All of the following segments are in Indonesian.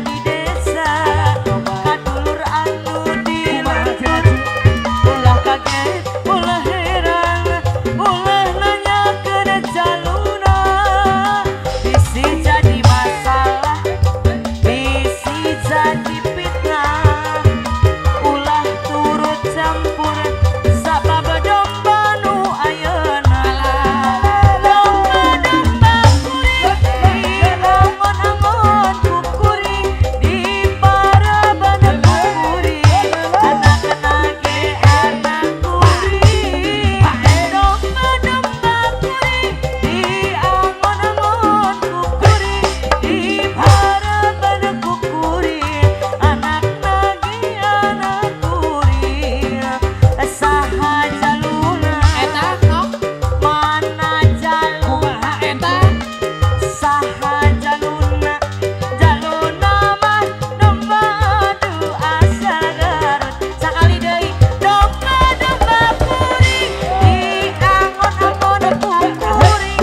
di desa kadulur anu di ulah kaget ulah heran ulah nanya ke jaluna bisi jadi masalah bisi jadi fitnah ulah turut campur sabab domba nu ayeuna domba kuring angon-angon kukuring di paraban kukuring anak-anak ge anak kuring domba kuring di angon-angon kukuring di paraban kukuring anak-anak ge anak kuring saha jaluna Eta sok mana jaluna eta saha jaluna jaluna mah domba adu asal Garut sakali deui domba kuring di angon-angon kukuring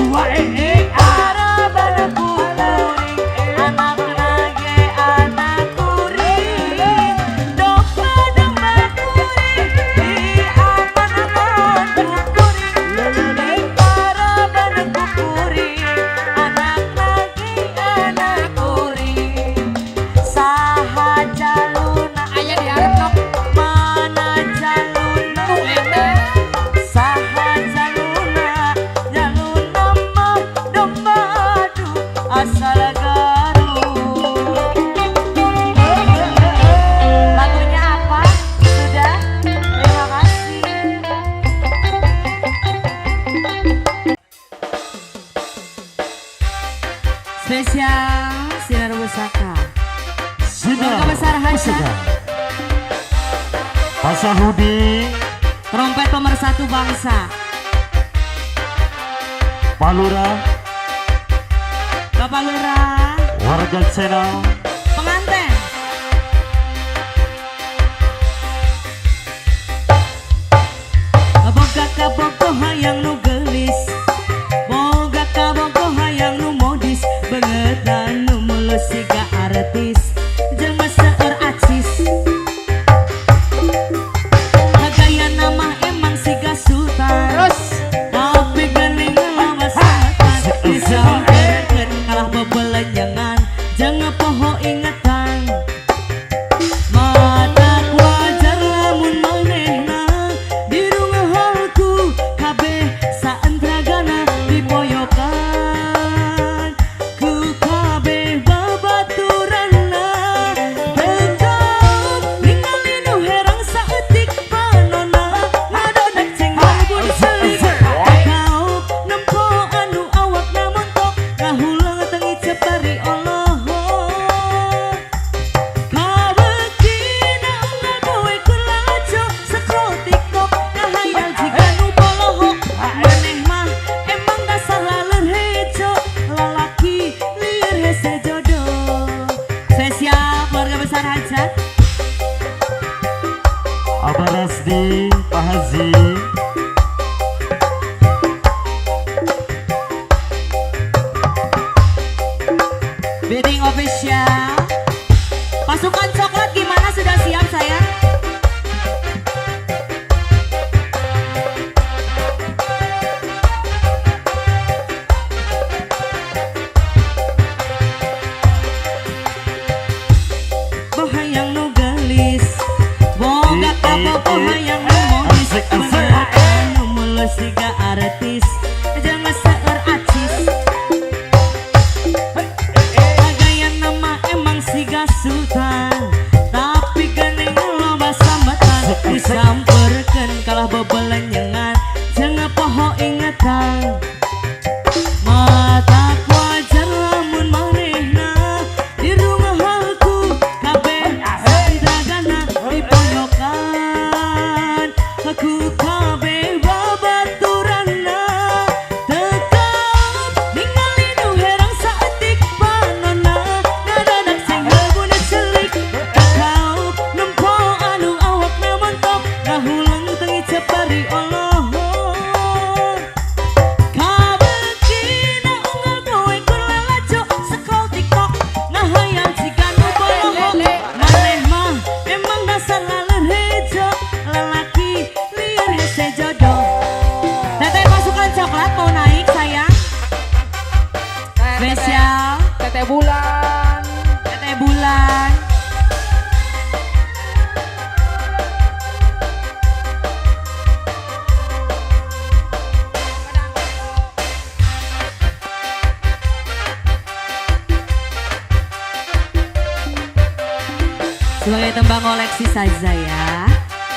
di araban kukuring anak-anak ge anak kuring domba kuring di angon-angon kukuring di araban kukuring anak-anak ge anak kuring saha jaluna aya di hareup sok mana jaluna eta saha jaluna jaluna mah domba adu asal Garut. Lagunya apa? Sudah? Terima kasih. Spesial Sinar Pusaka Sinar Keluarga besar Haja Pusaka. Pasahudi, Trompet pemersatu bangsa Palura, Bapak Lurah warga channel, pengantin boga kabogoh hayang nu gelis boga kabogoh hayang nu modis banget nu mulus siga artis jelema seueur acis gaya nama emang siga sultan terus tapi geuning lama samatan disampeurkeun kalah bebelenjangan jangan poho ingetan mata wajar lamun manehna di rumah halku kabeh saentragana dipoyokan ku kabeh babaturanna tegap ningali nu herang saeutik panonna ngadodak cenggol budi selik kaop nempo anu awakna montok ngahulang tengi cepari Allah kabekina unggal boe kulaco scroll TikTok ngahayal jika nu bolohok maneh mah emang dasar laleur hejo lalaki lieur hese jodoh spesial keluarga besar hajat Abah Rasdi, Pak Haji, bidding official pasukan coklat gimana sudah siap saya bohayang nu gelis boga kabogoh hayang nu modis Asik, asik. beungeut nu mulus siga artis jangan seueur acis gaya nama emang siga sultan tapi geuning loba sambatan disampeurkeun kalah bebelenjengan jangan poho ingetan mata wajar lamun manehna di rumah halku kabeh saentragana dipoyokan aku kabeh babaturanna tetap ningali nu herang saeutik panonna ngadadak cenggol budi selik Sebagai tembang koleksi saja ya,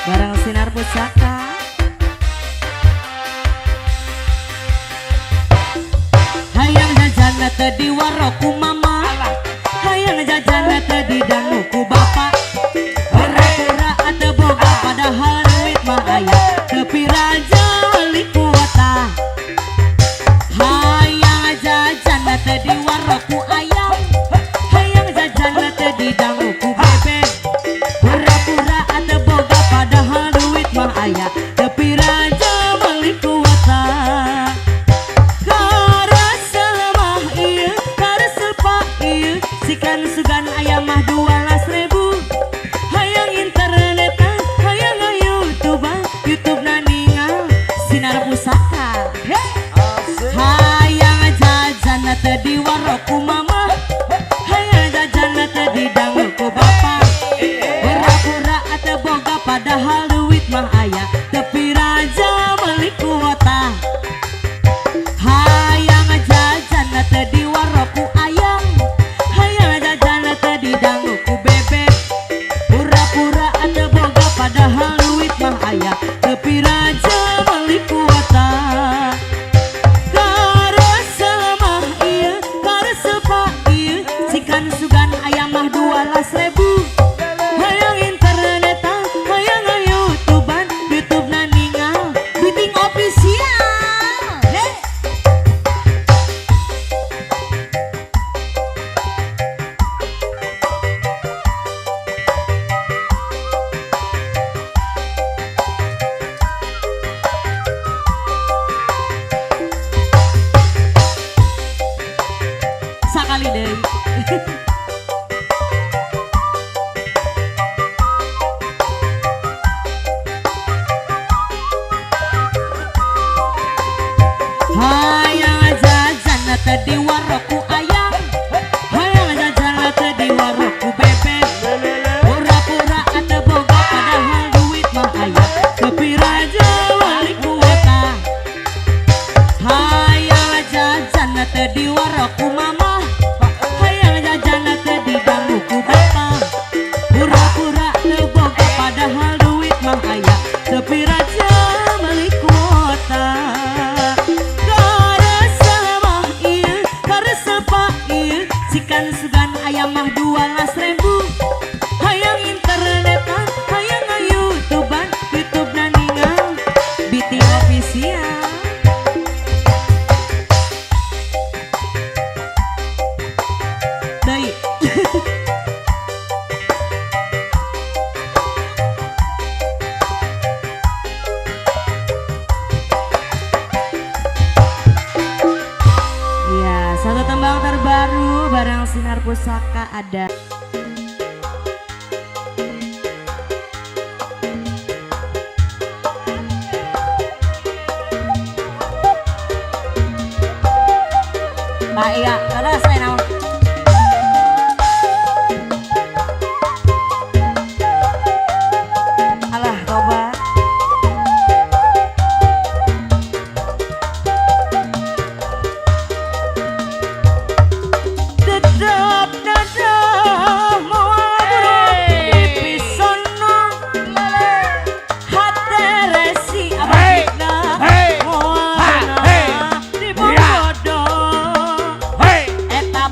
bareng Sinar Pusaka. Hayang jajan tadi waroku mama, hayang jajan tadi danuku bapak. Pura-pura ada boga padahal duit mah aya, tapi raja beli kuota. Hayang jajan tadi waroku ayam, hayang jajan tadi danuku bebek. Pura-pura ada boga padahal duit mah aya, tapi raja beli kuota. Sikan sugan ayam mah 12.000. Hayang internet, hayang YouTube, YouTube na ningal Sinar Pusaka. Hayang jajan tadi waroku mama, hayang jajan tadi danguku bapak. Pura-pura ate boga padahal duit mah aya, tapi raja beli kuota. Hayang jajan tadi waroku ayam, tadi danguku bebek. Pura-pura ada boga padahal duit mah aya, tapi raja beli kuota. Karesa mah iya, karesa pak iya, sikan sugan ayam mah 12.000. Hayang internet, hayang YouTubean, YouTube na ningal Biting Official. Hey. Sakali deui. Hayang jajan tadi waroku ayam, hayang jajan tadi waroku bebek. Pura-pura ada boga padahal duit mah aya, tapi raja beli kuota. Hayang jajan tadi waroku mama, hayang jajan tadi danguku bapak. Pura-pura teu boga padahal duit mah aya, tapi raja beli kuota. Karesa mah ieu, karesa pak ieu, sikan sugan ayam mah 12.000. Hayang internet, hayang YouTubean, YouTube na ningal Biting Official. Deui. Ya, satu tembang terbaru bareng Sinar Pusaka ada. Pak iya, terus saya naon. Alah, tobat. Dedap dadah moal di pisono, hate resi abadna moalna di bodoh. Eta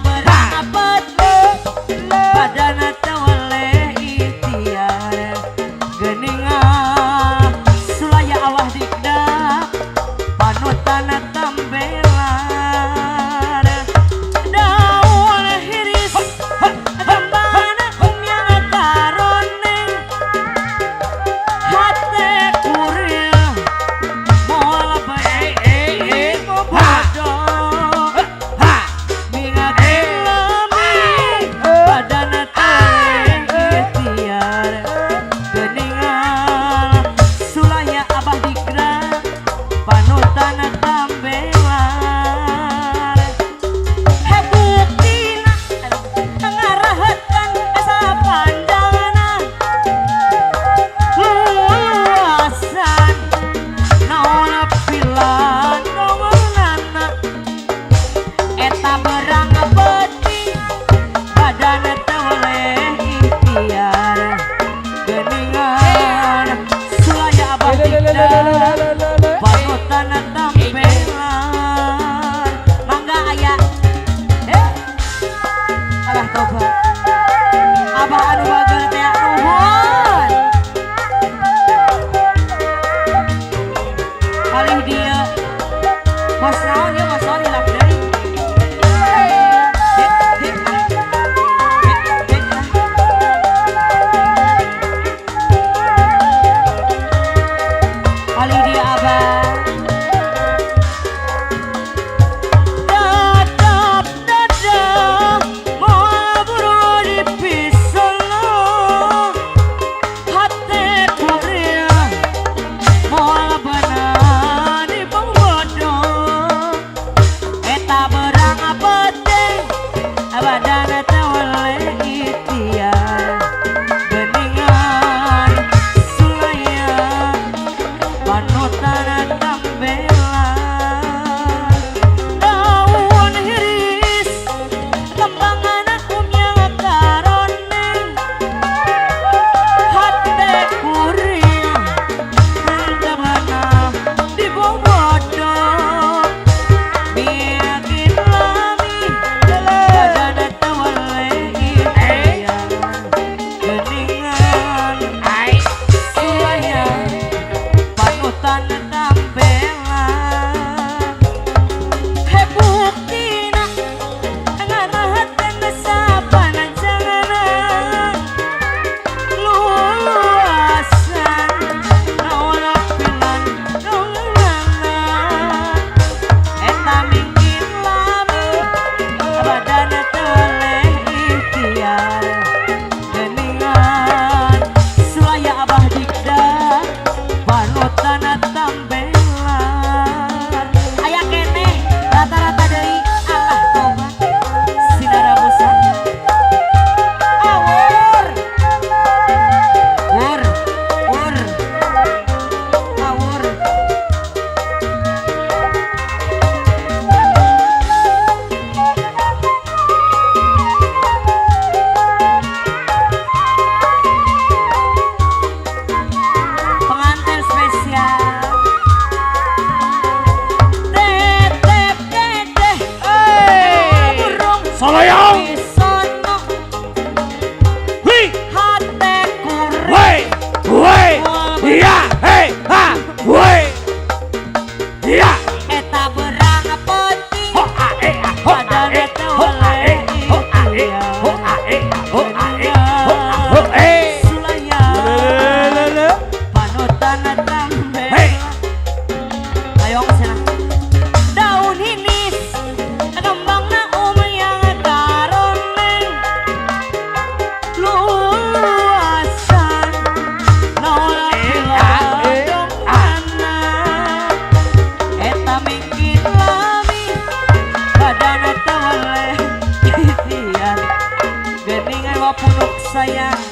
sayang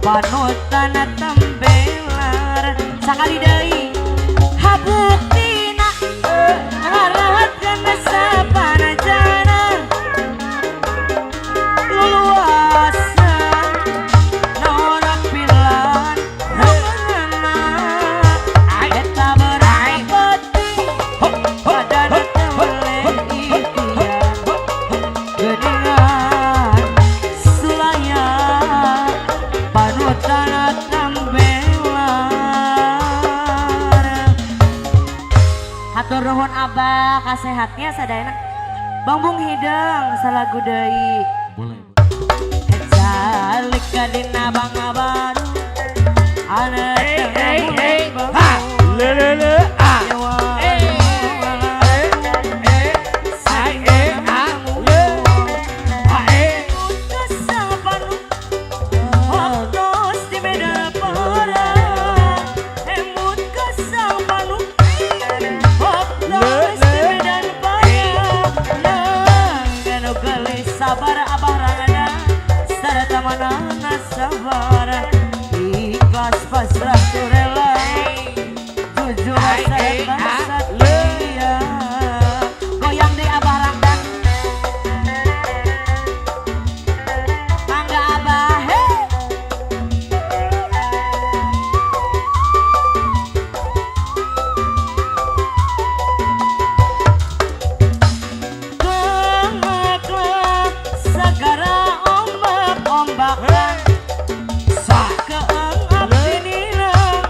panutan tembelar sakali deui habuktina ngarahatkeun sapanajana luasa naon pilan rumahna eta berai penting badan temele ikhtiar geningan sulaya panutan tembelar hatur nuhun abah kasehatnya sadayana Bambung hidang salagu deui Boleh. Jalik kadina bangga baru Ana tengah mulai sabar abah rangana sarata manana sabar ikhlas pasrah tu rela jujur sarta setia goyang di abah rangdan mangga abah hey segara ombak-ombakan sakeeng abdi nirang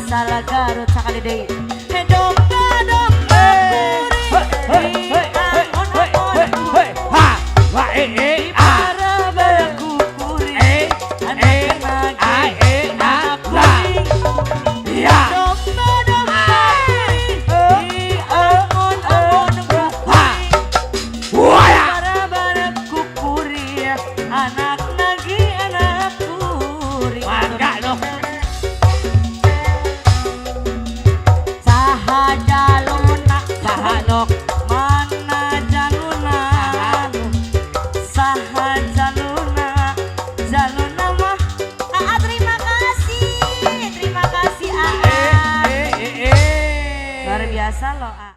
salah Garut sakali deui domba domba puri di para baraku puri anak lagi anak kuring domba domba puri di angon-angon kuring para baraku puri anak lagi anak kuring saha jaluna saha nok mana jaluna saha jaluna jaluna mah terima kasih Aa luar biasa loh Aa.